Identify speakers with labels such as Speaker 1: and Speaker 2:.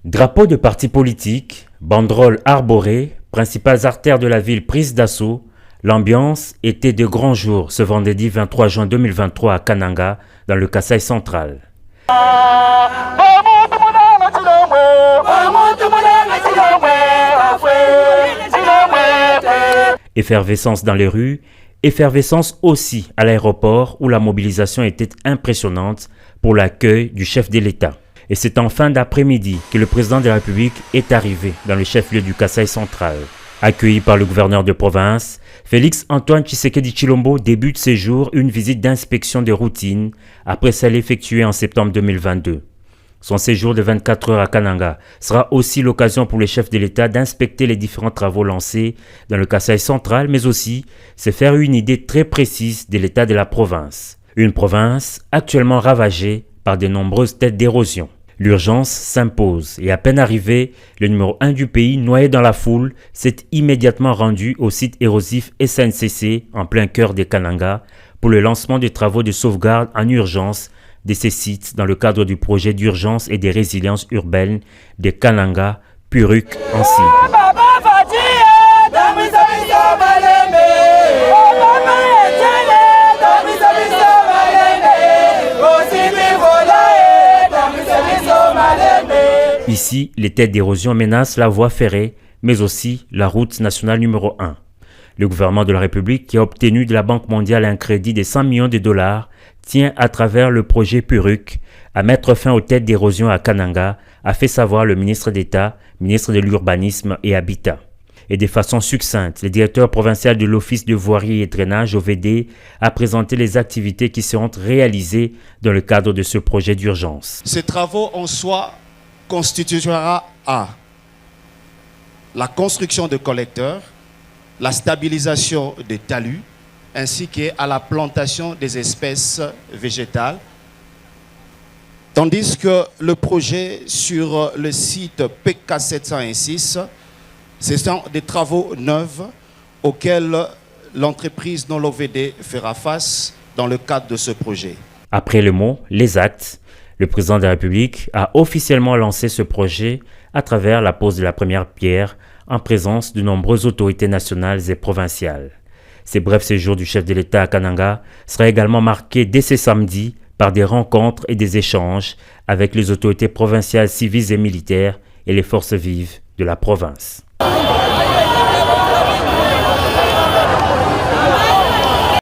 Speaker 1: Drapeaux de partis politiques, banderoles arborées, principales artères de la ville prises d'assaut, l'ambiance était de grand jour ce vendredi 23 juin 2023 à Kananga, dans le Kasaï central. Effervescence dans les rues, effervescence aussi à l'aéroport où la mobilisation était impressionnante pour l'accueil du chef de l'État. Et c'est en fin d'après-midi que le président de la République est arrivé dans le chef-lieu du Kasaï central. Accueilli par le gouverneur de province, Félix-Antoine Tshisekedi Tshilombo débute ses jours une visite d'inspection de routine après celle effectuée en septembre 2022. Son séjour de 24 heures à Kananga sera aussi l'occasion pour le chef de l'État d'inspecter les différents travaux lancés dans le Kasaï central, mais aussi se faire une idée très précise de l'état de la province. Une province actuellement ravagée par de nombreuses têtes d'érosion. L'urgence s'impose et à peine arrivé, le numéro 1 du pays, noyé dans la foule, s'est immédiatement rendu au site érosif SNCC en plein cœur de Kananga pour le lancement des travaux de sauvegarde en urgence de ces sites dans le cadre du projet d'urgence et de résilience urbaine de Kananga, Puruk en cible. Ici, les têtes d'érosion menacent la voie ferrée, mais aussi la route nationale numéro 1. Le gouvernement de la République, qui a obtenu de la Banque mondiale un crédit de 100 millions de dollars, tient à travers le projet Puruk à mettre fin aux têtes d'érosion à Kananga, a fait savoir le ministre d'État, ministre de l'Urbanisme et Habitat. Et de façon succincte, le directeur provincial de l'Office de voirie et drainage OVD a présenté les activités qui seront réalisées dans le cadre de ce projet d'urgence.
Speaker 2: Ces travaux en soi constituera à la construction de collecteurs, la stabilisation des talus, ainsi qu'à la plantation des espèces végétales. Tandis que le projet sur le site PK 706, ce sont des travaux neufs auxquels l'entreprise non l'OVD fera face dans le cadre de ce projet.
Speaker 1: Après le mot, les actes, le président de la République a officiellement lancé ce projet à travers la pose de la première pierre en présence de nombreuses autorités nationales et provinciales. Ces brefs séjours du chef de l'État à Kananga sera également marqué dès ce samedi par des rencontres et des échanges avec les autorités provinciales civiles et militaires et les forces vives de la province.